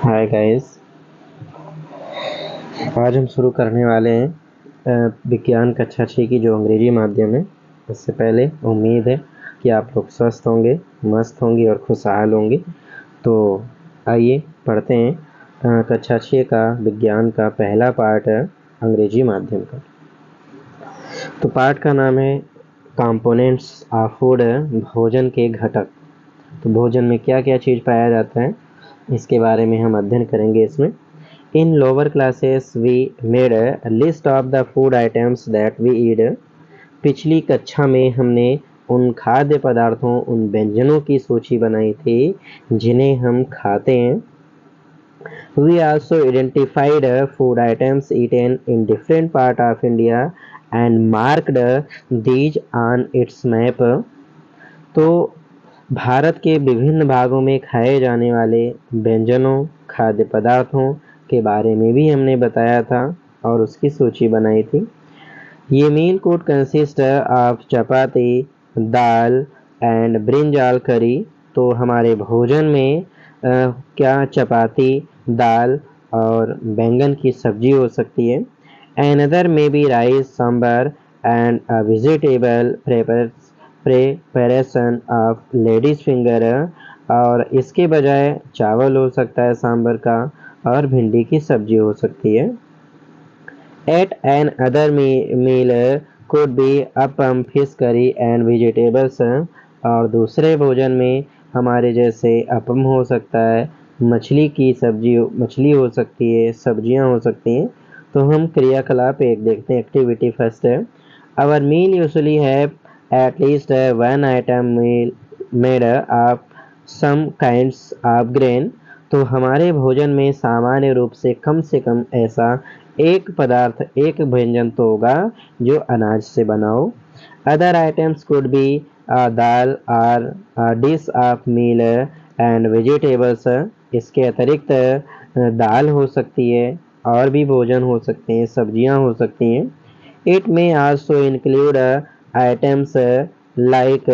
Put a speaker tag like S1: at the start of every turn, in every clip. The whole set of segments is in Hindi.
S1: हाय गाइस, आज हम शुरू करने वाले हैं विज्ञान कक्षा 6 की जो अंग्रेजी माध्यम है। इससे पहले उम्मीद है कि आप लोग स्वस्थ होंगे, मस्त होंगे और खुशहाल होंगे। तो आइए पढ़ते हैं कक्षा 6 का विज्ञान का पहला पार्ट है अंग्रेजी माध्यम का। तो पार्ट का नाम है कंपोनेंट्स ऑफ फूड, भोजन के घटक। तो भोजन में क्या क्या चीज़ पाया जाता है इसके बारे में हम अध्ययन करेंगे इसमें। In lower classes we made a list of the food items that we eat. पिछली कक्षा में हमने उन खाद्य पदार्थों, उन व्यंजनों की सूची बनाई थी जिन्हें हम खाते हैं। We also identified food items eaten in different part of India and marked these on its map. तो भारत के विभिन्न भागों में खाए जाने वाले व्यंजनों, खाद्य पदार्थों के बारे में भी हमने बताया था और उसकी सूची बनाई थी। ये meal code consist of chapati, dal and brinjal curry. तो हमारे भोजन में क्या चपाती, दाल और बैंगन की सब्जी हो सकती है। अनदर में be rice, sambar and vegetable preparation of ladies finger. और इसके बजाय चावल हो सकता है सांबर का, और भिंडी की सब्जी हो सकती है। At an other meal could be appam, fish curry and vegetables. और दूसरे भोजन में हमारे जैसे अपम हो सकता है, मछली की सब्जी, मछली हो सकती है, सब्जियां हो सकती हैं। तो हम क्रियाकलाप एक देखते हैं, एक्टिविटी फर्स्ट है। Our meal usually have at least one item meal made of some kinds of grain. तो हमारे भोजन में सामान्य रूप से कम ऐसा एक पदार्थ, एक व्यंजन तो होगा जो अनाज से बना हो। Other items could be dal or dish of meal and vegetables. इसके अतिरिक्त दाल हो सकती है और भी भोजन हो सकते हैं, सब्जियां हो सकती हैं। It may also include items like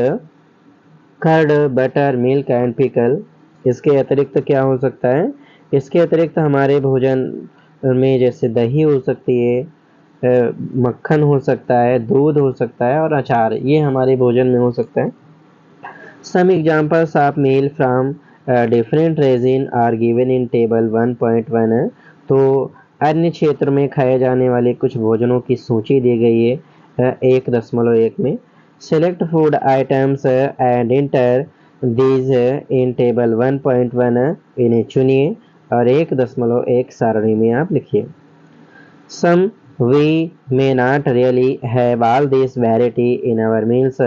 S1: curd, butter, milk and pickle. इसके अतिरिक्त क्या हो सकता है? इसके अतिरिक्त हमारे भोजन में जैसे दही हो सकती है, मक्खन हो सकता है, दूध हो सकता है और अचार, ये हमारे भोजन में हो सकता है। Some examples of meal from different region are given in table 1.1 है। तो अन्य क्षेत्र में खाए जाने वाले कुछ भोजनों की सूची दी गई है 1.1 में। Select food items and enter these in table 1.1। इन्हें चुनिए और 1.1 सारणी में आप लिखिए। Some we may not really have all this variety in our meals।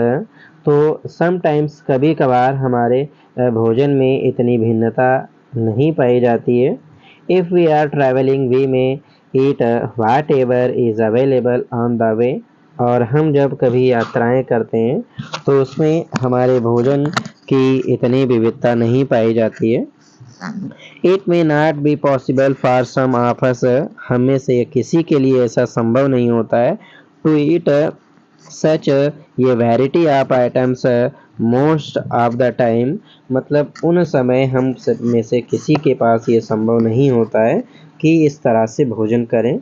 S1: तो समटाइम्स, कभी कभार हमारे भोजन में इतनी भिन्नता नहीं पाई जाती है। If we are travelling we may eat whatever is available on the way. और हम जब कभी यात्राएं करते हैं तो उसमें हमारे भोजन की इतनी विविधता नहीं पाई जाती है। It may not be possible for some of us. हम में से किसी के लिए ऐसा संभव नहीं होता है टू ईट सच ये variety of items most of the time. मतलब उन समय हम सब में से किसी के पास ये संभव नहीं होता है कि इस तरह से भोजन करें।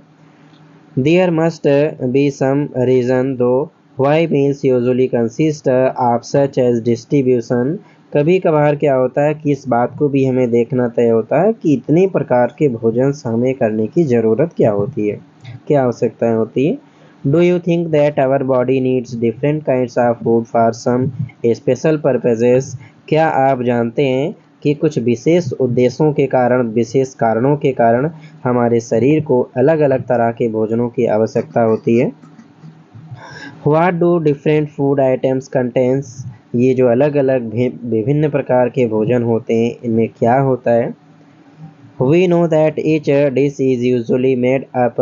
S1: There must be some reason to why meals usually consist of such as distribution. कभी कभार क्या होता है कि इस बात को भी हमें देखना तय होता है कि इतने प्रकार के भोजन हमें करने की ज़रूरत क्या होती है, क्या आवश्यकताएं होती है। Do you think that our body needs different kinds of food for some special purposes. क्या आप जानते हैं कि कुछ विशेष उद्देश्यों के कारण, विशेष कारणों के कारण हमारे शरीर को अलग अलग तरह के भोजनों की आवश्यकता होती है। What do different food items contains. ये जो अलग अलग विभिन्न प्रकार के भोजन होते हैं, इनमें क्या होता है। We know that each dish is usually made up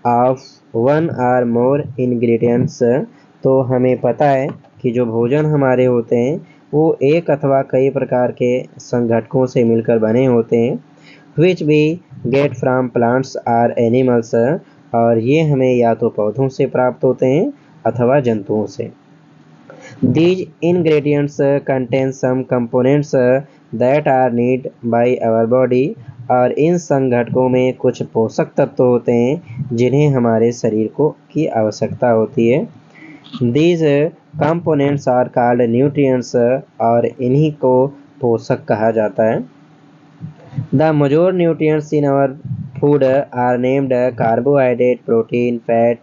S1: of one or more ingredients. तो हमें पता है कि जो भोजन हमारे होते हैं वो एक अथवा कई प्रकार के संघटकों से मिलकर बने होते हैं। Which we get from plants और एनिमल्स। और ये हमें या तो पौधों से प्राप्त होते हैं अथवा जंतुओं से। These ingredients contain some components that are needed by our body। और इन संघटकों में कुछ पोषक तत्व होते हैं जिन्हें हमारे शरीर को की आवश्यकता होती है। These components are called nutrients और इन्हीं को पोषक कहा जाता है। The major nutrients in our food are named carbohydrate, protein, fat,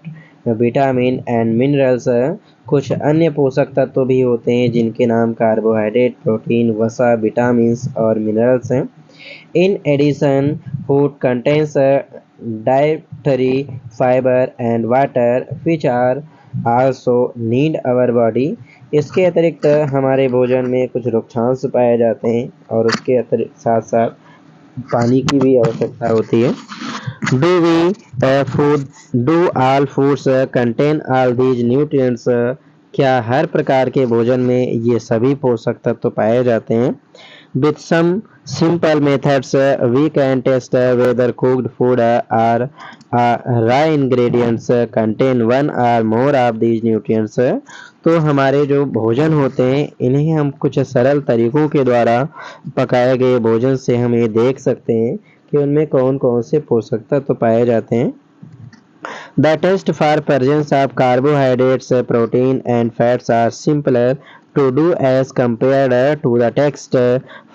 S1: vitamin and minerals. कुछ अन्य पोषक तत्व भी होते हैं जिनके नाम कार्बोहाइड्रेट, प्रोटीन, वसा, विटामिन्स और मिनरल्स हैं। In addition, food contains dietary fiber and water which are also need our body। इसके अतिरिक्त हमारे भोजन में कुछ रुक्षांश पाए जाते हैं और उसके अतिरिक्त साथ साथ पानी की भी आवश्यकता होती है। Do all foods contain all these nutrients. क्या हर प्रकार के भोजन में ये सभी पोषक तत्व पाए जाते हैं? With some simple methods, we can test whether cooked food or raw ingredients contain one or more of these nutrients। तो हमारे जो भोजन होते हैं इन्हें हम कुछ सरल तरीकों के द्वारा पकाए गए भोजन से हम ये देख सकते हैं कि उनमें कौन कौन से पोषक तत्व पाए जाते हैं। The test for presence of carbohydrates, protein and fats are simpler to do as compared to the test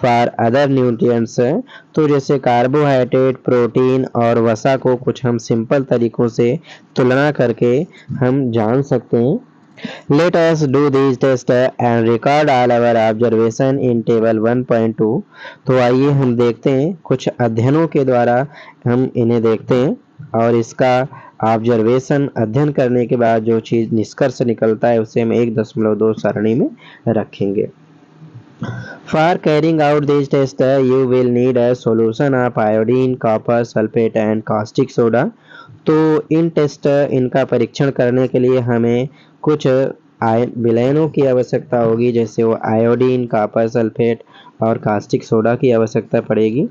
S1: for other nutrients। तो जैसे कार्बोहाइड्रेट, प्रोटीन और वसा को कुछ हम सिंपल तरीकों से तुलना करके हम जान सकते हैं। Let us do these tests and record all our observation in table 1.2। तो आइए हम देखते हैं कुछ अध्ययनों के द्वारा हम इन्हें देखते हैं और इसका ऑब्जर्वेशन अध्ययन करने के बाद जो चीज निष्कर्ष निकलता है उसे हम 1.2 सारणी में रखेंगे। For carrying out these tests, you will need a solution of iodine, copper, sulfate and caustic soda। तो इन टेस्ट इनका परीक्षण करने के लिए हमें कुछ विलयनों की आवश्यकता होगी, जैसे वो आयोडीन, कॉपर सल्फेट और कास्टिक सोडा की आवश्यकता पड़ेगी।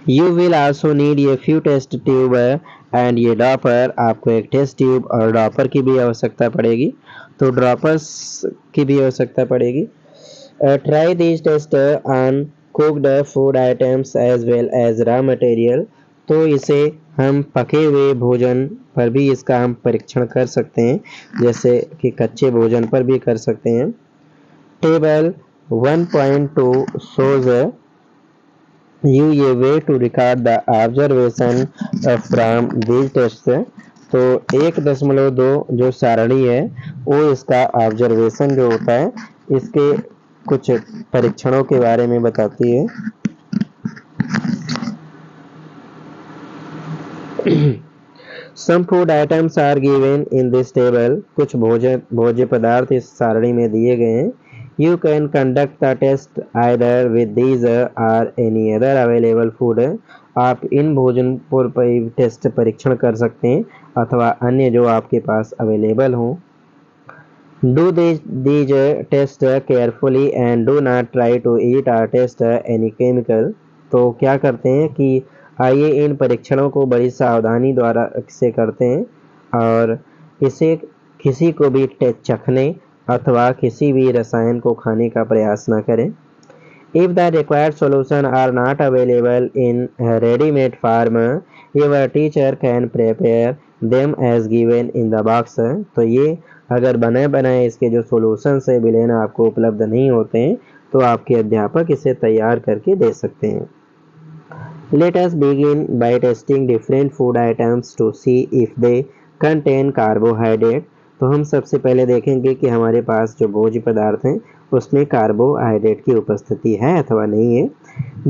S1: You will also need a few test tube and ये ड्रॉपर, आपको एक टेस्ट ट्यूब और ड्रॉपर की भी आवश्यकता पड़ेगी। तो ड्रॉपर्स की भी आवश्यकता पड़ेगी। Try these tests on cooked food items as well as raw material। तो इसे हम पके हुए भोजन पर भी इसका हम परीक्षण कर सकते हैं, जैसे कि कच्चे भोजन पर भी कर सकते हैं। Table 1.2 shows you a way to record the observation from these tests। तो 1.2 जो सारणी है वो इसका ऑब्जर्वेशन जो होता है इसके कुछ परीक्षणों के बारे में बताती है। Some food items are given in this table। कुछ भोज्य पदार्थ इस सारणी में दिए गए हैं। You can conduct the test either with these or any other available food। आप इन भोजन पर टेस्ट परीक्षण कर सकते हैं अथवा अन्य जो आपके पास अवेलेबल हों। Do these tests carefully and do not try to eat or test any chemical। तो क्या करते हैं कि आइए इन परीक्षणों को बड़ी सावधानी द्वारा से करते हैं और इसे किसी को भी चखने अथवा किसी भी रसायन को खाने का प्रयास न करें। If the required solution are not available in ready-made form, your teacher can prepare them as given in the box। तो ये अगर बने बनाए इसके जो सॉल्यूशंस है विलेन आपको उपलब्ध नहीं होते हैं तो आपके अध्यापक इसे तैयार करके दे सकते हैं। Let us begin by testing different food items to see if they contain carbohydrate। तो हम सबसे पहले देखेंगे कि हमारे पास जो भोज्य पदार्थ हैं उसमें कार्बोहाइड्रेट की उपस्थिति है अथवा नहीं है।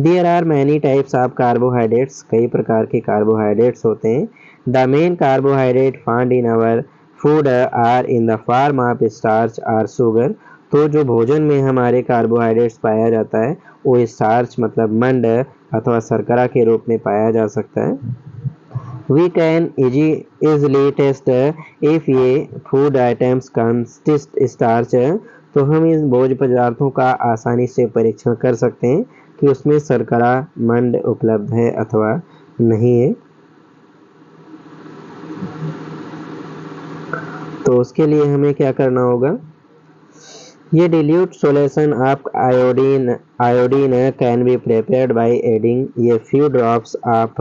S1: There are many types of carbohydrates। कई प्रकार के कार्बोहाइड्रेट्स होते हैं। The main carbohydrate found in our food are in the form of starch or sugar। तो जो भोजन में हमारे कार्बोहाइड्रेट्स पाया जाता है वो स्टार्च मतलब मंड अथवा शर्करा के रूप में पाया जा सकता है। We can easily test if ये food items consist starch। तो हम इन भोज्य पदार्थों का आसानी से परीक्षण कर सकते हैं कि उसमें शर्करा मंड उपलब्ध है अथवा नहीं है। तो उसके लिए हमें क्या करना होगा, ये dilute solution of iodine can be prepared by adding a few drops of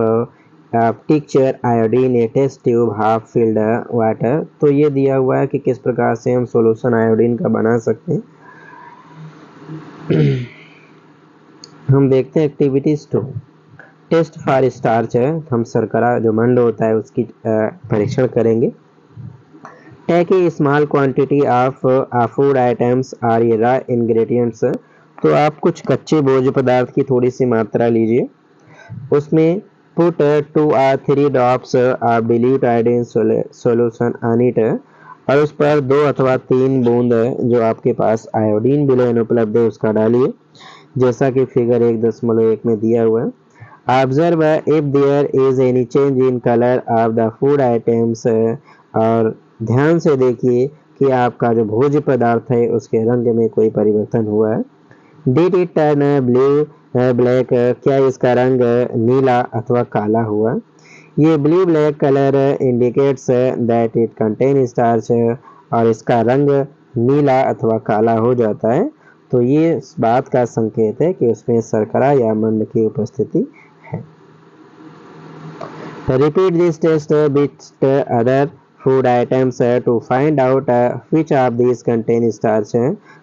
S1: tincture iodine a test tube half filled water। तो ये दिया हुआ है कि किस प्रकार से हम सोल्यूशन आयोडीन का बना सकते हैं। हम देखते हैं एक्टिविटीज 2। टेस्ट फॉर स्टार्च है, हम शर्करा जो मंड होता है उसकी परीक्षण करेंगे। Take a small quantity of food items or ये रॉ इंग्रेडिएंट्स। तो आप कुछ कच्चे भोज्य पदार्थ की थोड़ी सी मात्रा लीजिए, उसमें put 2 or 3 drops of dilute iodine solution on it, और उस पर 2 अथवा 3 बूंद जो आपके पास आयोडीन विलयन उपलब्ध है उसका डालिए, जैसा कि फिगर 1.1 में दिया हुआ है। Observe if there is any change in colour of the food items, और ध्यान से देखिए कि आपका जो भोज्य पदार्थ है उसके रंग में कोई परिवर्तन हुआ है। Did it turn blue black, क्या इसका रंग नीला अथवा काला हुआ। ये blue black colour indicates that it contain starch, और इसका रंग नीला अथवा काला हो जाता है तो ये इस बात का संकेत है कि उसमें शर्करा या मंड की उपस्थिति है। Repeat this test with other food items to find out which of these contain starch।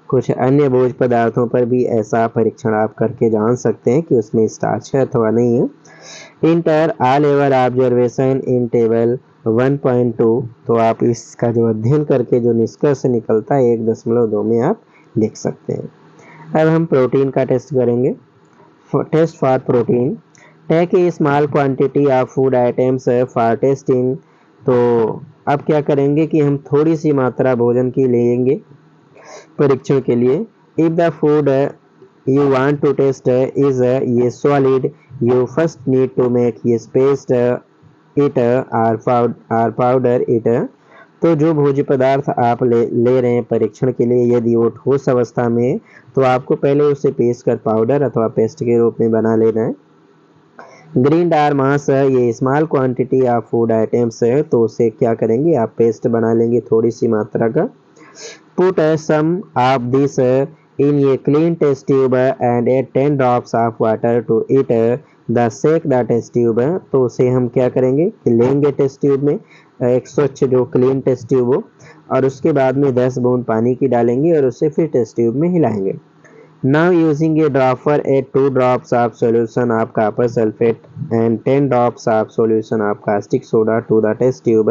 S1: कुछ अन्य भोज्य पदार्थों पर भी ऐसा परीक्षण आप करके जान सकते हैं कि उसमें स्टार्च है अथवा नहीं है। इंटर ऑल एवर ऑब्जर्वेशन इन टेबल 1.2। तो आप इसका जो अध्ययन करके जो निष्कर्ष निकलता है 1.2 में आप लिख सकते हैं। अब हम प्रोटीन का टेस्ट करेंगे। Test for protein, take a small quantity of food items for testing. तो अब क्या करेंगे कि हम थोड़ी सी मात्रा भोजन की लेंगे परीक्षण के लिए। If the food you want to test is a solid, you first need to make a paste it or powder it. तो जो भोज्य पदार्थ आप ले रहे हैं परीक्षण के लिए, यदि वो ठोस अवस्था में है तो आपको पहले उसे पीस कर पाउडर अथवा पेस्ट के रूप में बना लेना है। ग्रीन डार मास, ये small quantity of food items है तो उसे क्या करेंगे आप पेस्ट बना लेंगे थोड़ी सी मात्रा का। Put some of this in a clean test tube and add 10 drops of water to it the shake the test tube. तो उसे हम क्या करेंगे कि लेंगे टेस्ट ट्यूब में एक स्वच्छ जो क्लीन टेस्ट ट्यूब हो, और उसके बाद में 10 बूंद पानी की डालेंगे और उसे फिर टेस्ट ट्यूब में हिलाएंगे। Now using a dropper add 2 drops of solution of copper sulfate and 10 drops of solution of caustic soda to the test tube।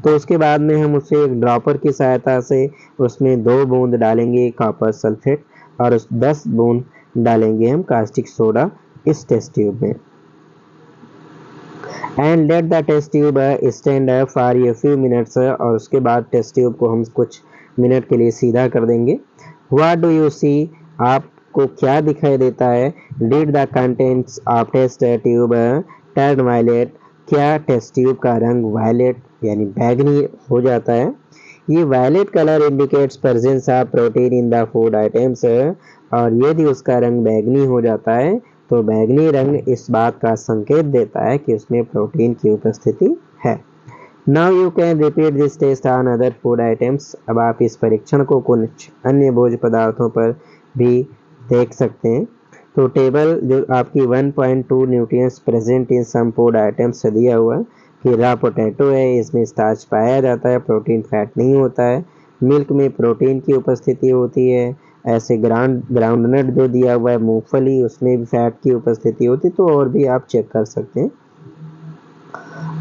S1: तो उसके बाद में हम उसे एक ड्रॉपर की सहायता से उसमें 2 बूंद डालेंगे कॉपर सल्फेट और 10 बूंद डालेंगे हम कास्टिक सोडा इस टेस्ट ट्यूब में। And let the test tube stand for a few minutes, और उसके बाद टेस्ट ट्यूब को हम कुछ मिनट के लिए सीधा कर देंगे। व्हाट डू यू सी, आपको क्या दिखाई देता है। Did the contents of test tube turn violet, क्या टेस्ट ट्यूब का रंग वायलेट यानी बैगनी हो जाता है। ये violet colour indicates presence of protein in the food items, और यदि उसका रंग बैगनी हो जाता है तो बैगनी रंग इस बात का संकेत देता है कि उसमें प्रोटीन की उपस्थिति है। Now you can repeat this test on other food items. अब आप इस परीक्षण को कुछ अन्य भोज्य पदार्थों पर भी देख सकते हैं। तो टेबल जो आपकी 1.2 nutrients present in some food items से दिया हुआ है कि रॉ पोटैटो है, इसमें स्टार्च पाया जाता है, प्रोटीन फैट नहीं होता है। मिल्क में प्रोटीन की उपस्थिति होती है। ऐसे ग्राउंडनट जो दिया हुआ है मूंगफली, उसमें भी फैट की उपस्थिति होती है। तो और भी आप चेक कर सकते हैं।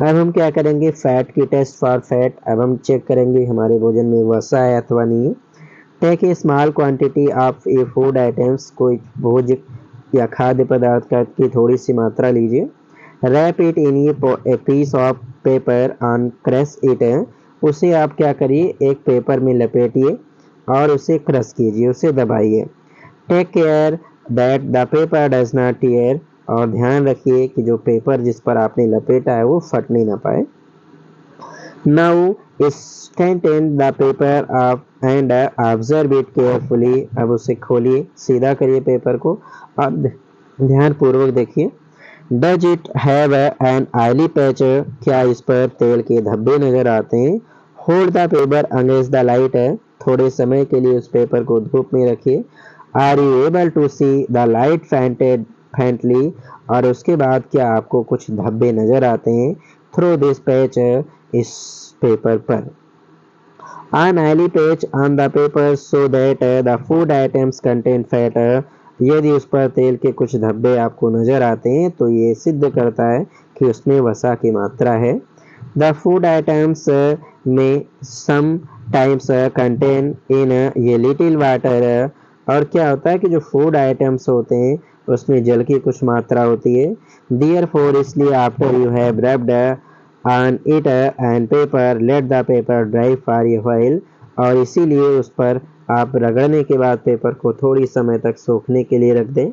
S1: अब हम क्या करेंगे फैट की टेस्ट फॉर फैट। अब हम चेक करेंगे हमारे भोजन में वसा है अथवा नहीं है। Take a small quantity of a food items, कोई भोज्य या खाद्य पदार्थ का की थोड़ी सी मात्रा लीजिए। Wrap it in a piece of paper on crush it, उसे आप क्या करिए एक पेपर में लपेटिए और उसे क्रश कीजिए, उसे दबाइए। Take care that the paper does not tear, और ध्यान रखिए कि जो पेपर जिस पर आपने लपेटा है वो फट नहीं ना पाए। Now strengthen the paper of and observe it carefully, अब उसे खोलिए, सीधा करिए पेपर को और ध्यान पूर्वक देखिए। Does it have an oily patch, क्या इस पर तेल के धब्बे नजर आते हैं। Hold the paper against the light, थोड़े समय के लिए उस पेपर को धूप में रखिए। Are you able to see the light faintly, और उसके बाद क्या आपको कुछ धब्बे नजर आते हैं थ्रू दिस पेज, इस पेपर पर। An oily patch on the paper so that the food items contain fat. यदि उस पर तेल के कुछ धब्बे आपको नजर आते हैं तो ये सिद्ध करता है कि उसमें वसा की मात्रा है। The food items में sometimes contain in ये little water, और क्या होता है कि जो फूड आइटम्स होते हैं उसमें जल की कुछ मात्रा होती है। Therefore इसलिए after you have rubbed on it and paper, let the paper dry for a while, और इसीलिए उस पर आप रगड़ने के बाद पेपर को थोड़ी समय तक सूखने के लिए रख दें।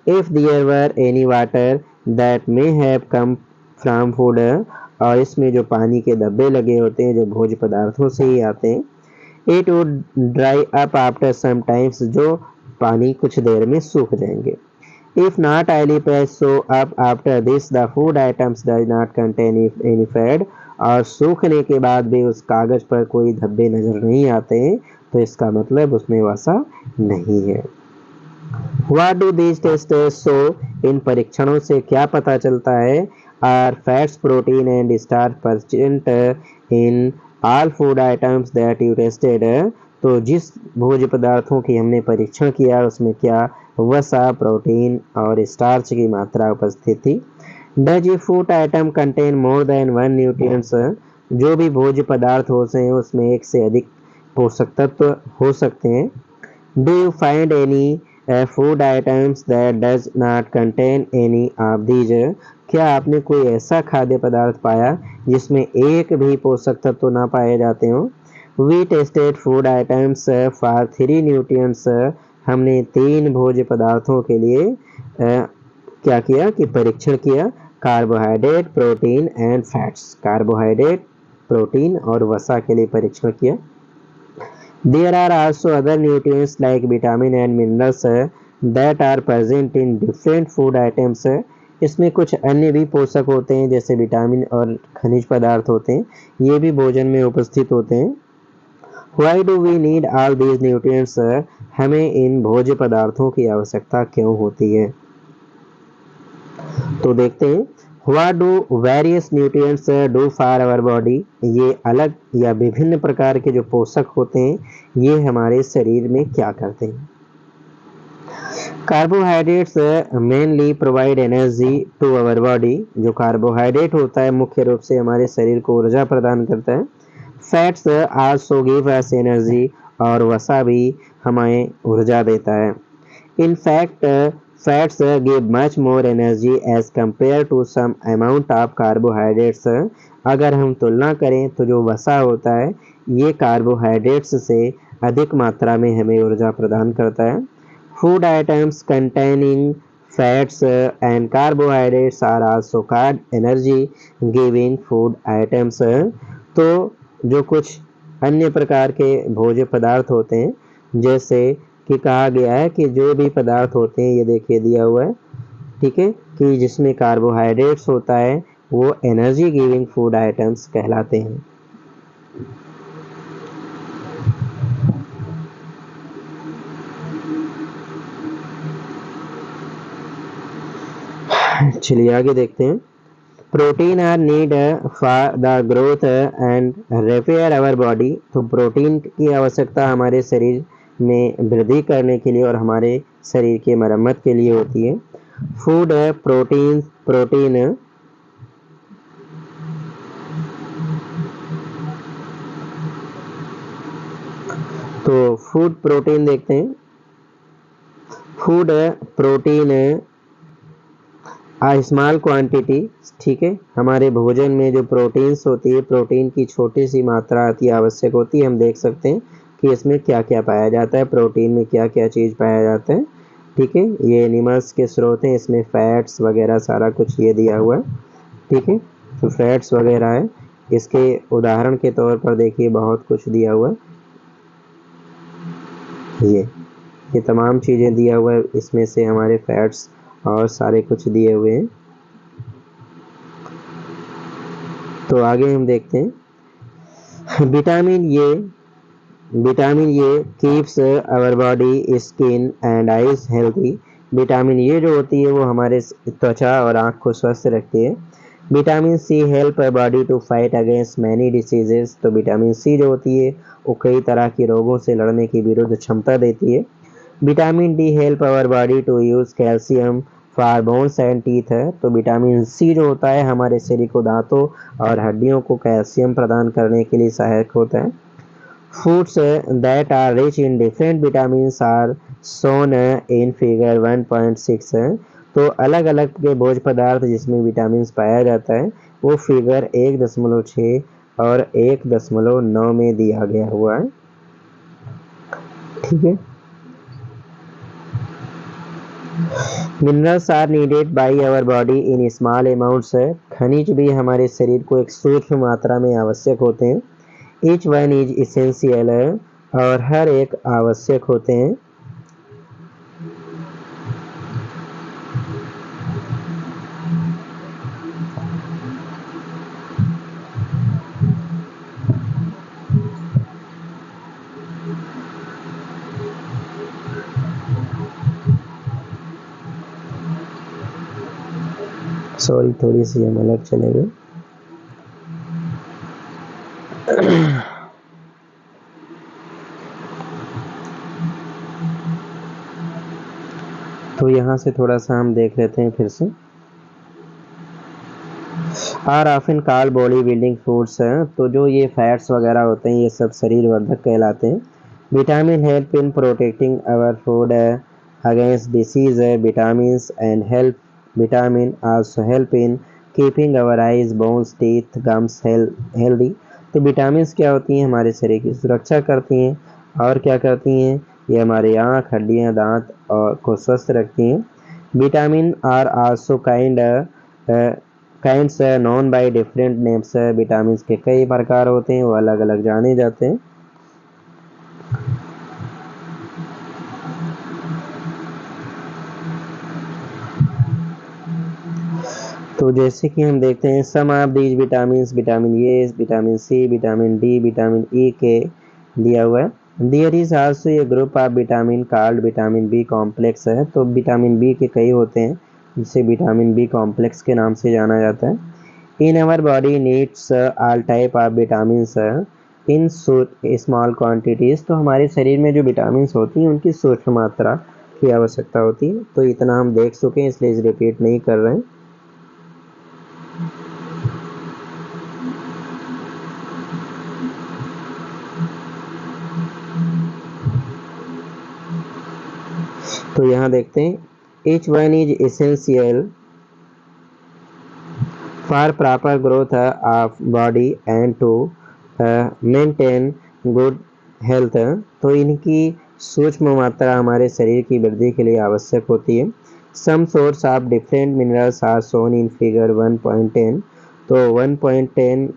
S1: If there were any water that may have come from food, और इसमें जो पानी के धब्बे लगे होते हैं जो भोज्य पदार्थों से ही आते हैं, it would dry up after some times, जो पानी कुछ देर में सूख जाएंगे। If not oily patch show up after this, the food items does not contain any fat, और सूखने के बाद भी उस कागज पर कोई धब्बे नजर नहीं आते हैं तो इसका मतलब उसमें वसा नहीं है। What do these tests show? इन परीक्षणों से क्या पता चलता है? Are fats, protein and starch present in all food items that you tested? तो जिस भोज्य पदार्थों की हमने परीक्षण किया उसमें क्या वसा, प्रोटीन और स्टार्च की मात्रा उपस्थित थी। Does a food item contain more than one nutrients? जो भी भोज्य पदार्थ होते हैं उसमें एक से अधिक पोषक तत्व हो सकते हैं। Do you find any food items that does not contain any of these? क्या आपने कोई ऐसा खाद्य पदार्थ पाया जिसमें एक भी पोषक तत्व ना पाए जाते हो? We tested food items for 3 nutrients. हमने 3 भोज्य पदार्थों के लिए क्या किया कि परीक्षण किया। Carbohydrate, protein and fats. Carbohydrate, protein और वसा के लिए परीक्षण किया। There are also other nutrients like vitamin and minerals that are present in different food items. इसमें कुछ अन्य भी पोषक होते हैं जैसे विटामिन और खनिज पदार्थ होते हैं, ये भी भोजन में उपस्थित होते हैं। Why do we need all these nutrients? हमें इन भोज्य पदार्थों की आवश्यकता क्यों होती है? तो देखते हैं। What do various nutrients do for our body? ये अलग या विभिन्न प्रकार के जो पोषक होते हैं ये हमारे शरीर में क्या करते हैं। Carbohydrates mainly provide energy to our body. जो कार्बोहाइड्रेट होता है मुख्य रूप से हमारे शरीर को ऊर्जा प्रदान करता है। Fats also give us energy, और वसा भी हमें ऊर्जा देता है। In fact fats give much more energy as compare to same amount of carbohydrates. अगर हम तुलना करें तो जो वसा होता है ये कार्बोहाइड्रेट्स से अधिक मात्रा में हमें ऊर्जा प्रदान करता है। Food items containing fats and carbohydrates are also called energy giving food items. तो जो कुछ अन्य प्रकार के भोज्य पदार्थ होते हैं जैसे कि कहा गया है कि जो भी पदार्थ होते हैं ये देखिए दिया हुआ है, ठीक है, कि जिसमें कार्बोहाइड्रेट्स होता है वो एनर्जी गिविंग फूड आइटम्स कहलाते हैं। चलिए आगे देखते हैं। Protein are need for the growth and repair our body. तो प्रोटीन की आवश्यकता हमारे शरीर में वृद्धि करने के लिए और हमारे शरीर की मरम्मत के लिए होती है। फूड प्रोटीन तो फूड प्रोटीन देखते हैं। फूड प्रोटीन स्मॉल क्वांटिटी, ठीक है, हमारे भोजन में जो प्रोटीन्स होती है प्रोटीन की छोटी सी मात्रा अति आवश्यक होती है। हम देख सकते हैं कि इसमें क्या क्या पाया जाता है, प्रोटीन में क्या क्या चीज़ पाया जाता है, ठीक है। ये एनिमल्स के स्रोत हैं, इसमें फैट्स वगैरह सारा कुछ ये दिया हुआ है, ठीक है। तो फैट्स वगैरह है, इसके उदाहरण के तौर पर देखिए बहुत कुछ दिया हुआ है। ये तमाम चीज़ें दिया हुआ है, इसमें से हमारे फैट्स और सारे कुछ दिए हुए हैं। तो आगे हम देखते हैं विटामिन। ये vitamin A keeps our body skin and eyes healthy. Vitamin A जो होती है वो हमारे त्वचा और आँख को स्वस्थ रखती है। Vitamin C help body to fight against many diseases. तो विटामिन सी जो होती है वो कई तरह के रोगों से लड़ने की विरुद्ध क्षमता देती है। Vitamin D help our body to use calcium for bones and teeth है। तो विटामिन सी जो होता है हमारे शरीर को दांतों और हड्डियों को कैल्शियम प्रदान करने के लिए सहायक होता है। Foods that are rich in different vitamins are shown in figure 1.6 है। तो अलग अलग के भोज्य पदार्थ जिसमें विटामिन पाया जाता है वो फिगर 1.6 और 1.9 में दिया गया हुआ है। ठीक है। Minerals are needed by our body in small amounts है। खनिज भी हमारे शरीर को एक सूक्ष्म मात्रा में आवश्यक होते हैं। ईच वन इज इसेंशियल है और हर एक आवश्यक होते हैं। सॉरी थोड़ी सी हम अलग चले गए। तो यहाँ से थोड़ा सा हम देख लेते हैं फिर से। Are often call body building foods हैं। तो जो ये फैट्स वगैरह होते हैं ये सब शरीर वर्धक कहलाते हैं। Vitamin help in protecting our food against disease है। Vitamin and help vitamin also help in keeping our eyes bones teeth gums healthy. तो विटामिन क्या होती हैं हमारे शरीर की सुरक्षा करती हैं और क्या करती हैं ये हमारी आँख हड्डियाँ दांत और को स्वस्थ रखती हैं। Vitamin are also kinds known by different names. Vitamin के कई प्रकार होते हैं वो अलग अलग जाने जाते हैं। तो जैसे कि हम देखते हैं some of these vitamin A vitamin C vitamin D vitamin E के दिया हुआ है। There is also a group of vitamin called vitamin B complex है। तो विटामिन बी के कई होते हैं जिसे विटामिन बी कॉम्प्लेक्स के नाम से जाना जाता है। In our body needs all type of vitamin in small quantities. तो हमारे शरीर में जो विटामिन होती हैं उनकी सूक्ष्म मात्रा की आवश्यकता होती है। तो इतना हम देख चुके हैं इसलिए रिपीट नहीं कर रहे हैं। तो यहाँ देखते हैं each one is essential for proper growth of body and to maintain good health। तो इनकी सूक्ष्म मात्रा हमारे शरीर की वृद्धि के लिए आवश्यक होती है। Some source of different minerals are shown in figure 1.10। तो 1.10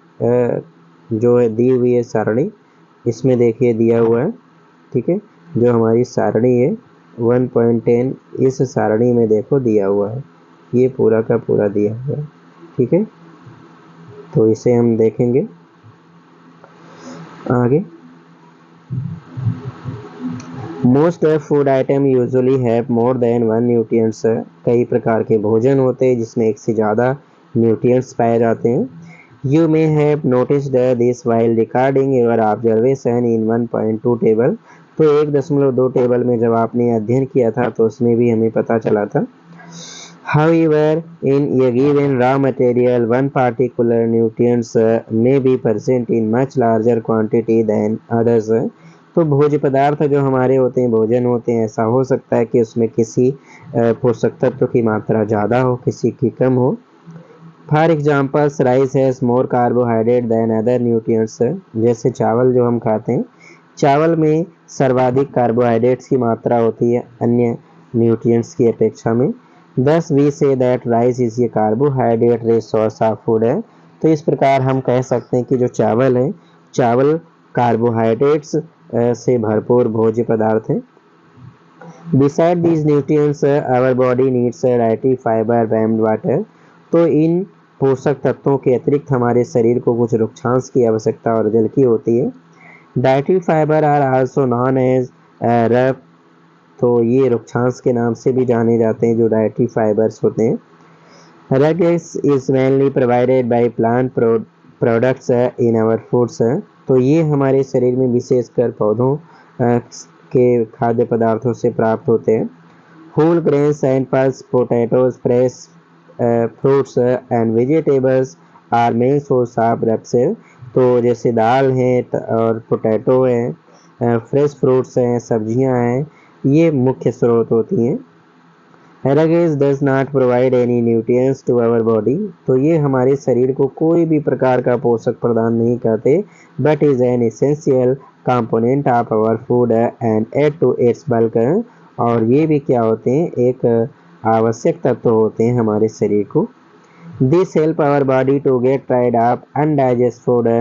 S1: जो है दी हुई है सारणी इसमें देखिए दिया हुआ है। ठीक है जो हमारी सारणी है 1.10 इस सारणी में देखो दिया हुआ है ये पूरा का पूरा दिया हुआ है। ठीक है तो इसे हम देखेंगे आगे। Most food item usually have more than one nutrients. कई प्रकार के भोजन होते हैं जिसमें एक से ज़्यादा न्यूट्रिएंट्स पाए जाते हैं। You may have noticed this while recording your observation in 1.2 table. तो 1.2 टेबल में जब आपने अध्ययन किया था तो उसमें भी हमें पता चला था। However, in a given raw material, one particular nutrients may be present in much larger quantity than others। तो भोज्य पदार्थ जो हमारे होते हैं भोजन होते हैं ऐसा हो सकता है कि उसमें किसी पोषक तत्व की मात्रा ज़्यादा हो किसी की कम हो। For example rice has more carbohydrate than other nutrients. जैसे चावल जो हम खाते हैं चावल में सर्वाधिक कार्बोहाइड्रेट्स की मात्रा होती है अन्य न्यूट्रिएंट्स की अपेक्षा में। Thus we say that rice is a carbohydrate rich source of food है। तो इस प्रकार हम कह सकते हैं कि जो चावल है चावल कार्बोहाइड्रेट्स से भरपूर भोज्य पदार्थ है। Beside these nutrients our body needs dietary fiber and water। तो इन पोषक तत्वों के अतिरिक्त हमारे शरीर को कुछ रुक्षांश की आवश्यकता और जल की होती है। Dietary fibre are also known as rough, तो ये रुक्षांश के नाम से भी जाने जाते हैं जो डाइटरी फाइबर्स होते हैं। Roughage is mainly provided by plant products in our foods, तो ये हमारे शरीर में विशेषकर पौधों के खाद्य पदार्थों से प्राप्त होते हैं। Whole grains and pulse, potatoes, fresh fruits and vegetables are main source of roughage, तो जैसे दाल है और पोटैटो है, फ्रेश फ्रूट्स हैं, सब्जियां हैं, ये मुख्य स्रोत होती हैं। Arrowroot does not provide any nutrients to our body, तो ये हमारे शरीर को कोई भी प्रकार का पोषक प्रदान नहीं करते, but is an essential component of our food and add to its bulk, और ये भी क्या होते हैं, एक आवश्यक तत्व होते हैं हमारे शरीर को। This help our body to get rid of undigested food,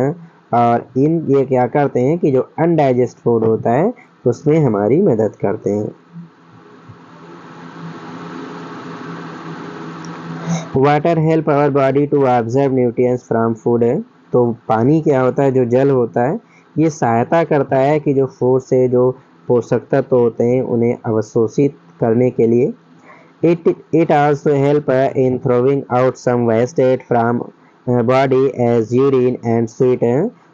S1: और ये क्या करते हैं कि जो अनडाइजेस्ट फूड होता है उसमें हमारी मदद करते हैं। Water help our body to observe nutrients from food, तो पानी क्या होता है, जो जल होता है, ये सहायता करता है कि जो फूड से जो पोषक तत्व होते हैं उन्हें अवशोषित करने के लिए। It also help in throwing out some wastage from body as urine and sweet,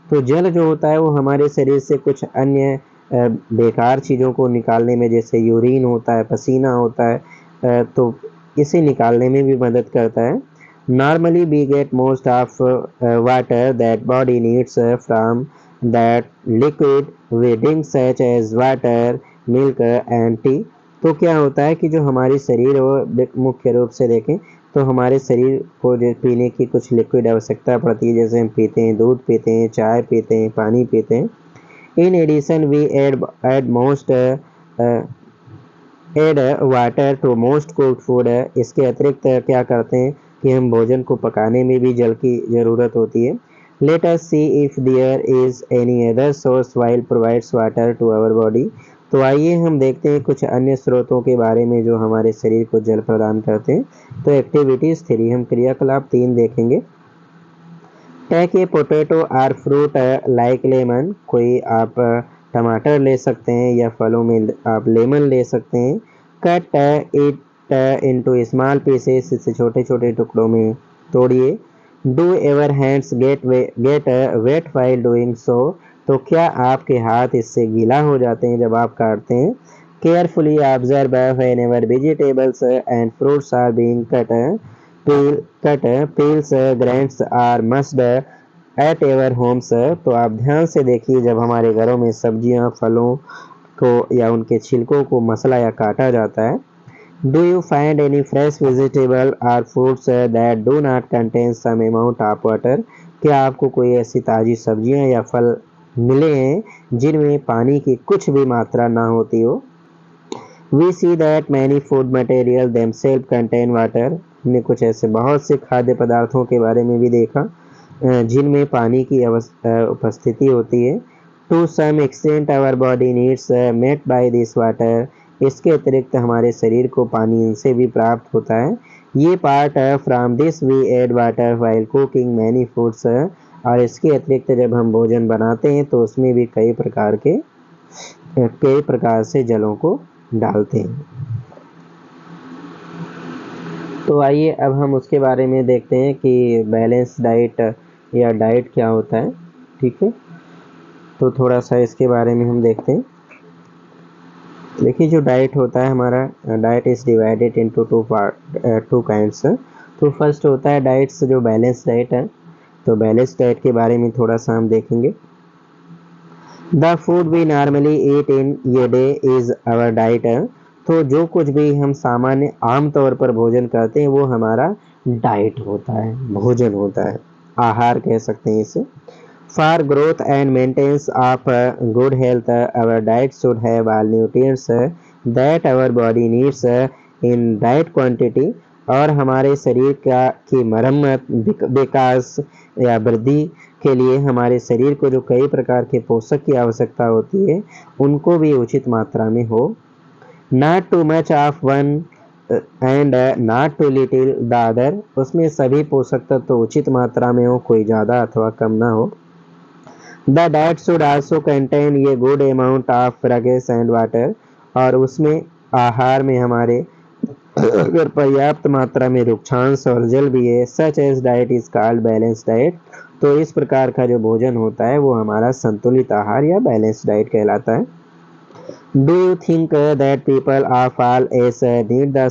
S1: तो जल जो होता है वो हमारे शरीर से कुछ अन्य बेकार चीज़ों को निकालने में, जैसे यूरिन होता है, पसीना होता है, तो इसे निकालने में भी मदद करता है। Normally we get most of water that body needs from that liquid we drink such as water, milk and tea, तो क्या होता है कि जो हमारी शरीर हो, मुख्य रूप से देखें तो हमारे शरीर को जो पीने की कुछ लिक्विड आवश्यकता पड़ती है, जैसे हम पीते हैं, दूध पीते हैं, चाय पीते हैं, पानी पीते हैं। In addition we add water to most cooked food, इसके अतिरिक्त क्या करते हैं कि हम भोजन को पकाने में भी जल की ज़रूरत होती है। Let us see if there is any other source while provides water to our body, तो आइए हम देखते हैं कुछ अन्य स्रोतों के बारे में जो हमारे शरीर को जल प्रदान करते हैं। तो एक्टिविटीज 3, हम क्रियाकलाप 3 देखेंगे। Take a potato or fruit like lemon, कोई आप टमाटर ले सकते हैं या फलों में आप लेमन ले सकते हैं। Cut it into small pieces, इसे छोटे छोटे टुकड़ों में तोड़िए। Do our hands get wet while doing so, तो क्या आपके हाथ इससे गीला हो जाते हैं जब आप काटते हैं। Carefully observe whenever vegetables and fruits are being peels grands are must at our homes, तो आप ध्यान से देखिए जब हमारे घरों में सब्जियां, फलों को या उनके छिलकों को मसला या काटा जाता है। Do you find any fresh vegetable or fruits that do not contain some amount of water, क्या आपको कोई ऐसी ताज़ी सब्जियां या फल मिले हैं जिनमें पानी की कुछ भी मात्रा ना होती हो। We see that many food material themselves contain water, हमने कुछ ऐसे बहुत से खाद्य पदार्थों के बारे में भी देखा जिनमें पानी की उपस्थिति होती है। To some extent our body needs met by this water, इसके अतिरिक्त हमारे शरीर को पानी इनसे भी प्राप्त होता है। ये part from this we add water while cooking many foods, और इसके अतिरिक्त जब हम भोजन बनाते हैं तो उसमें भी कई प्रकार से जलों को डालते हैं। तो आइए अब हम उसके बारे में देखते हैं कि बैलेंस डाइट या डाइट क्या होता है। ठीक है, तो थोड़ा सा इसके बारे में हम देखते हैं। देखिए जो डाइट होता है हमारा, diet is divided into two kinds. तो फर्स्ट होता है डाइट्स जो बैलेंस डाइट है, तो बैलेंस डाइट के बारे में थोड़ा सा हम देखेंगे। द फूड वी नॉर्मली ईट इन ये डे इज आवर डाइट, तो जो कुछ भी हम सामान्य आमतौर पर भोजन करते हैं वो हमारा डाइट होता है, भोजन होता है, आहार कह सकते हैं इसे। For growth and maintenance of good health our diet should have all nutrients that our body needs in right quantity, और हमारे शरीर की मरम्मत, विकास या वृद्धि के लिए हमारे शरीर को जो कई प्रकार के पोषक की आवश्यकता होती है उनको भी उचित मात्रा में हो। Not too much of one and not too little the other, उसमें सभी पोषक तत्व तो उचित मात्रा में हो, कोई ज़्यादा अथवा कम ना हो। The diet should also contain a good amount of roughage and water, और उसमें आहार में हमारे अगर पर्याप्त मात्रा में रुक्षांश और जल भी है, such as diet is called balance diet, तो इस प्रकार का जो भोजन होता है वो हमारा संतुलित आहार या बैलेंस डाइट कहलाता है। Do you think that people of all age need the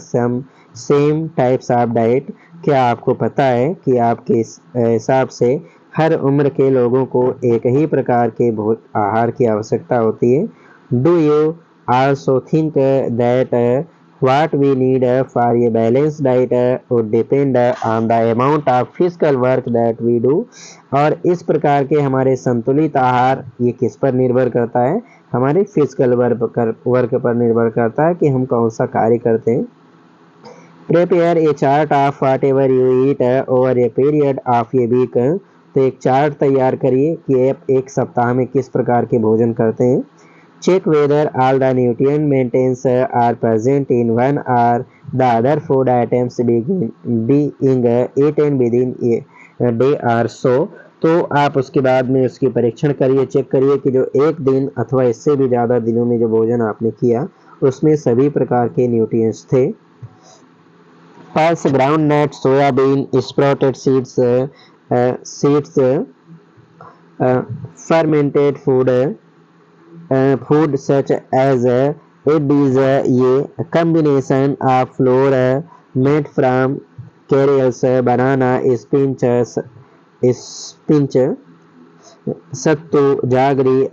S1: same types of diet? क्या आपको पता है कि आपके हिसाब से हर उम्र के लोगों को एक ही प्रकार के आहार की आवश्यकता होती है? Do you also think that what we need for a balanced diet would depend on the amount of physical work that we do? और इस प्रकार के हमारे संतुलित आहार ये किस पर निर्भर करता है? हमारे फिजिकल वर्क पर निर्भर करता है कि हम कौन सा कार्य करते हैं। Prepare a chart of whatever you eat over a period of a week, तो एक चार्ट तैयार करिए कि आप एक सप्ताह में किस प्रकार के भोजन करते हैं। Check whether all the nutrient maintains are present in one or the other food items being eaten within a day or so, तो आप उसके बाद में उसकी परीक्षण करिए, चेक करिए कि जो एक दिन अथवा इससे भी ज़्यादा दिनों में जो भोजन आपने किया उसमें सभी प्रकार के न्यूट्रिएंट्स थे। Pulse, groundnut, soybean, sprouted seeds, fermented food such as it is a combination of flour made from cereals, banana, spinach, sattu, jaggery,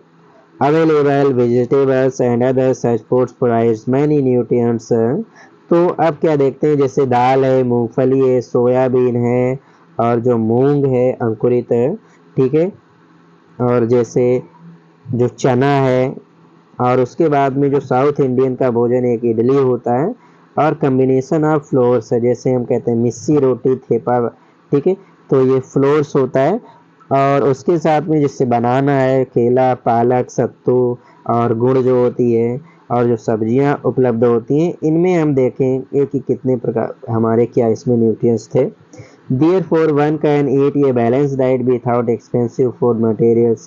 S1: available vegetables and other such foods provides many nutrients। तो अब क्या देखते हैं, जैसे दाल है, मूंगफली है, सोयाबीन है और जो मूंग है अंकुरित है, ठीक है, और जैसे जो चना है, और उसके बाद में जो साउथ इंडियन का भोजन एक इडली होता है और कम्बिनेशन ऑफ फ्लोर्स है, जैसे हम कहते हैं मिस्सी रोटी, थेपा, ठीक है, तो ये फ्लोर्स होता है। और उसके साथ में जैसे बनाना है, केला, पालक, सत्तू और गुड़ जो होती है और जो सब्जियां उपलब्ध होती हैं, इनमें हम देखेंगे कि कितने प्रकार हमारे क्या इसमें न्यूट्रिएंट्स थे। Therefore one can eat a balanced diet without expensive food materials।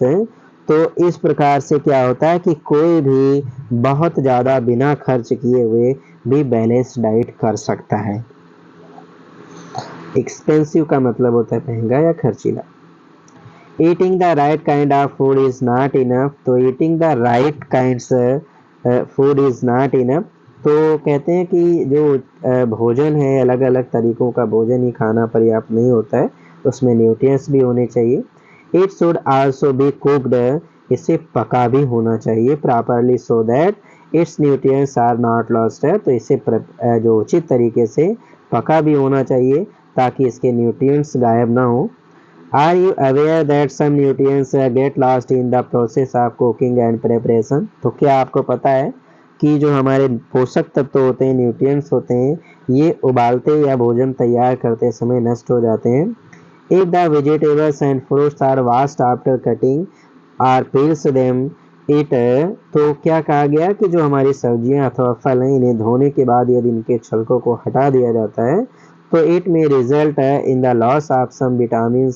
S1: तो इस प्रकार से क्या होता है कि कोई भी बहुत ज़्यादा बिना खर्च किए हुए भी बैलेंस डाइट कर सकता है। एक्सपेंसिव का मतलब होता है महंगा या खर्चीला। Eating the right kind of food is not enough, तो eating the right kinds food is not enough, तो कहते हैं कि जो भोजन है, अलग अलग तरीकों का भोजन ही खाना पर्याप्त नहीं होता है, उसमें न्यूट्रिएंट्स भी होने चाहिए। It should also be cooked, इसे पका भी होना चाहिए properly so that it's nutrients are not lost है, तो इसे जो उचित तरीके से पका भी होना चाहिए ताकि इसके न्यूट्रिएंट्स गायब ना हो। Are you aware that some nutrients get lost in the process of cooking and preparation? तो क्या आपको पता है कि जो हमारे पोषक तत्व होते हैं, न्यूट्रिएंट्स होते हैं, ये उबालते या भोजन तैयार करते समय नष्ट हो जाते हैं। If the vegetables and fruits are washed after cutting or peels them it, तो क्या कहा गया कि जो हमारी सब्जियां अथवा फल हैं, इन्हें धोने के बाद यदि इनके छिलकों को हटा दिया जाता है तो it may result in the loss of some vitamin,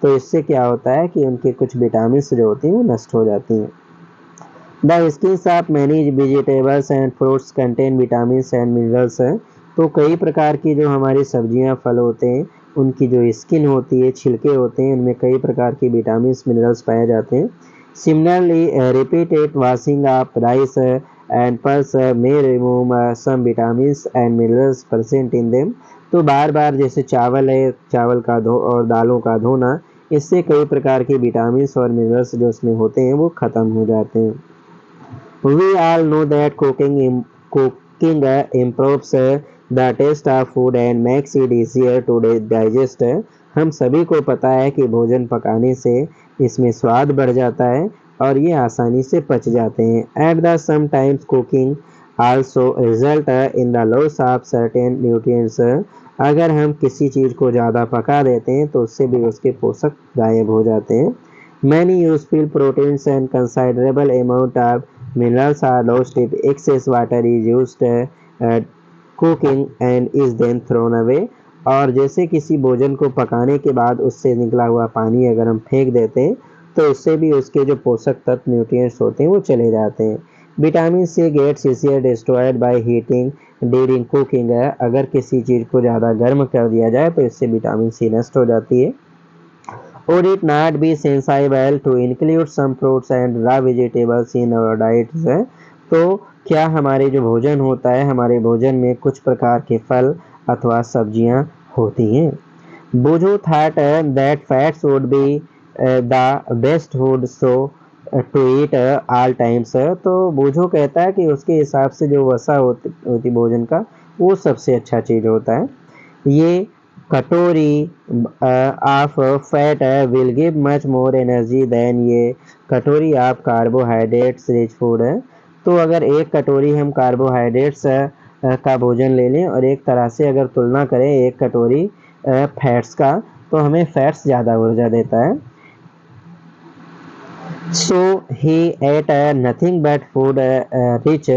S1: तो इससे क्या होता है कि उनके कुछ विटामिन जो होती हैं वो नष्ट हो जाती हैं। The skins of many vegetables and fruits contain vitamin and minerals, तो कई प्रकार की जो हमारी सब्जियां फल होते हैं उनकी जो स्किन होती है, छिलके होते हैं, उनमें कई प्रकार की विटामिन मिनरल्स पाए जाते हैं। Similarly repeated washing of rice and pulse may remove some vitamin and minerals present in them, तो बार बार जैसे चावल है, चावल का धो और दालों का धोना, इससे कई प्रकार के विटामिन और मिनरल्स जो उसमें होते हैं वो खत्म हो जाते हैं। We all know that cooking improves the taste of food and makes it easier to digest। हम सभी को पता है कि भोजन पकाने से इसमें स्वाद बढ़ जाता है और ये आसानी से पच जाते हैं। At the sometimes cooking also result in the loss of certain nutrients। अगर हम किसी चीज़ को ज़्यादा पका देते हैं तो उससे भी उसके पोषक गायब हो जाते हैं। Many useful proteins and considerable amount of minerals are lost if excess water is used cooking and is then thrown away। और जैसे किसी भोजन को पकाने के बाद उससे निकला हुआ पानी अगर हम फेंक देते हैं तो इससे भी उसके जो पोषक तत्व न्यूट्रिएंट्स होते हैं वो चले जाते हैं। Vitamin C gets easier destroyed by heating during cooking है, अगर किसी चीज़ को ज़्यादा गर्म कर दिया जाए तो इससे विटामिन सी नष्ट हो जाती है। Would it not be sensible to include some fruits and raw vegetables in our diets है? तो क्या हमारे जो भोजन होता है, हमारे भोजन में कुछ प्रकार के फल अथवा सब्जियां होती हैं। Bojho thought that fats would be the best food so to eat all times, तो बोझो कहता है कि उसके हिसाब से जो वसा होती भोजन का वो सबसे अच्छा चीज़ होता है। ये katori of fat will give much more energy than ये katori of carbohydrates rich food है। तो अगर एक कटोरी हम कार्बोहाइड्रेट्स का भोजन ले लें और एक तरह से अगर तुलना करें एक कटोरी फैट्स का, तो हमें फैट्स ज़्यादा ऊर्जा देता है। So he ate nothing but food rich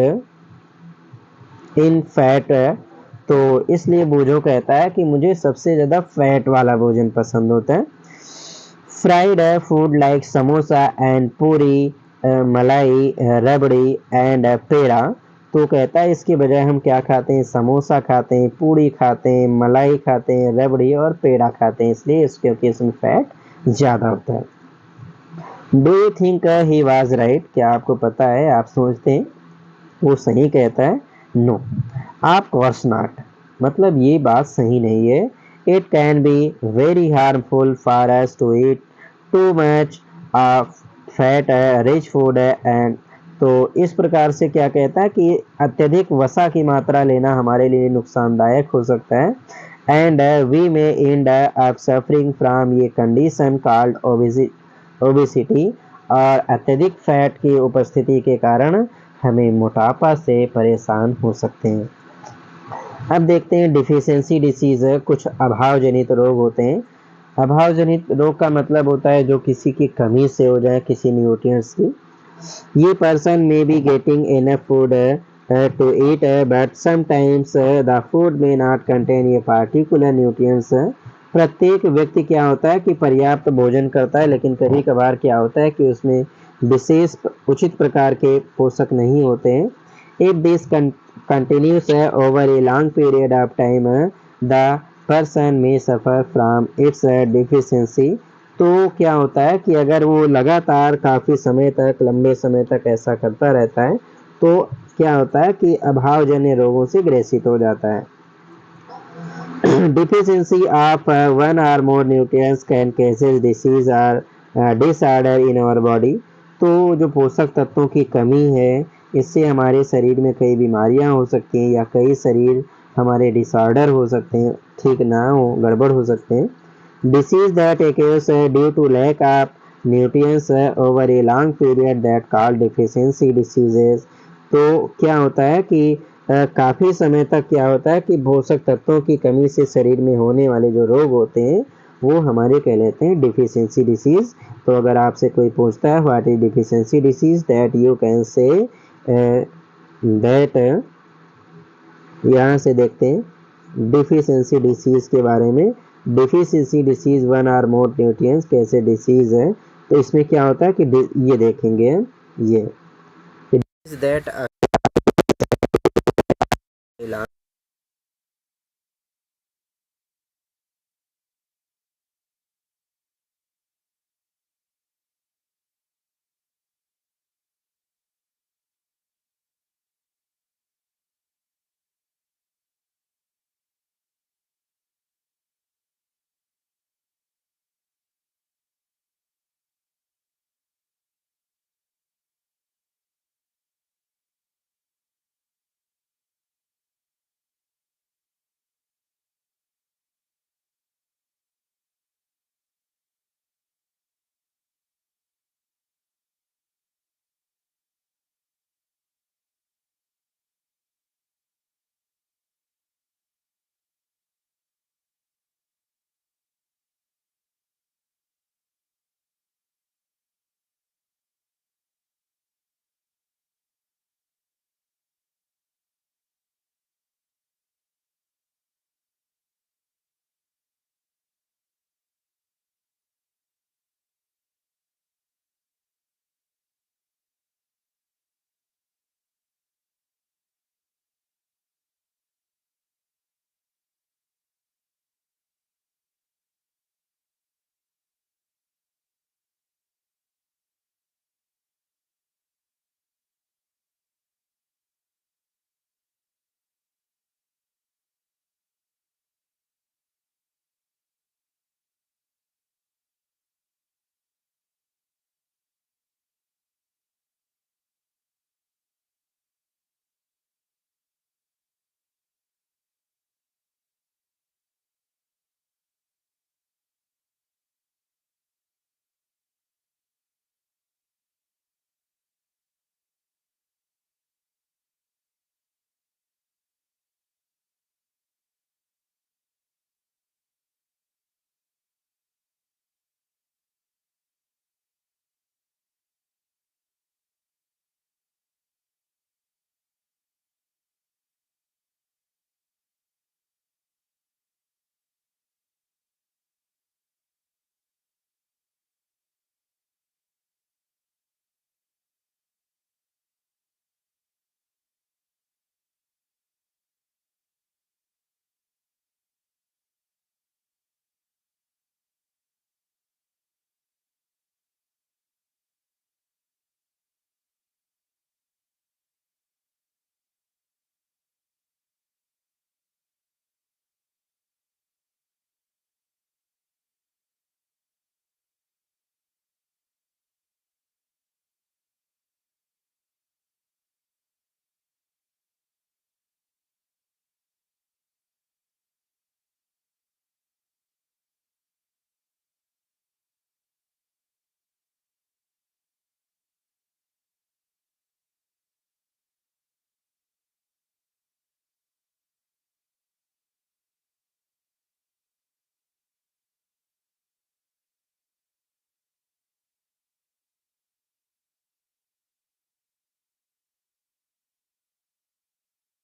S1: in fat, तो इसलिए बोझो कहता है कि मुझे सबसे ज़्यादा फैट वाला भोजन पसंद होता है। Fried food like samosa and पूरी, मलाई, रबड़ी एंड पेड़ा, तो कहता है इसके बजाय हम क्या खाते हैं, समोसा खाते हैं, पूड़ी खाते हैं, मलाई खाते हैं, रबड़ी और पेड़ा खाते हैं, इसलिए इसके इसमें फैट ज़्यादा होता है। Do you think he was right, क्या आपको पता है, आप सोचते हैं वो सही कहता है? नो, ऑफ कोर्स नॉट, मतलब ये बात सही नहीं है। It can be very harmful for us to eat too much of fat rich food and, तो इस प्रकार से क्या कहता है कि अत्यधिक वसा की मात्रा लेना हमारे लिए नुकसानदायक हो सकता है। And we may end up suffering from ये कंडीशन कॉल्ड ओबेसिटी, और अत्यधिक फैट की उपस्थिति के कारण हमें मोटापा से परेशान हो सकते हैं। अब देखते हैं डिफिशियंसी डिसीज, कुछ अभाव जनित रोग होते हैं। अभाव जनित रोग का मतलब होता है जो किसी की कमी से हो जाए किसी न्यूट्रिएंट्स की। ये person may be getting enough food to eat but sometimes the food may not contain ये पार्टिकुलर न्यूट्रिएंट्स। प्रत्येक व्यक्ति क्या होता है कि पर्याप्त भोजन करता है, लेकिन कभी कभार क्या होता है कि उसमें विशेष उचित प्रकार के पोषक नहीं होते हैं। If this continues over a long period of time, the person may suffer from its deficiency, तो क्या होता है कि अगर वो लगातार काफ़ी समय तक, लंबे समय तक ऐसा करता रहता है, तो क्या होता है कि अभावजन्य रोगों से ग्रसित हो जाता है। Deficiency of one or more nutrients can cause disease or disorder in our body, तो जो पोषक तत्वों की कमी है इससे हमारे शरीर में कई बीमारियां हो सकती हैं या कई शरीर हमारे डिसऑर्डर हो सकते हैं, ठीक ना हो, गड़बड़ हो सकते हैं। Disease that occurs due to lack of nutrients over a long period that called deficiency diseases, तो क्या होता है कि काफ़ी समय तक क्या होता है कि पोषक तत्वों की कमी से शरीर में होने वाले जो रोग होते हैं वो हमारे कहलाते हैं डिफिशियंसी डिसीज़। तो अगर आपसे कोई पूछता है what is deficiency disease, that you can say that, यहाँ से देखते हैं डिफिशियंसी डिसीज़ के बारे में। Deficiency disease one or more nutrients कैसे डिसीज़ है, तो इसमें क्या होता है कि ये देखेंगे, ये दैट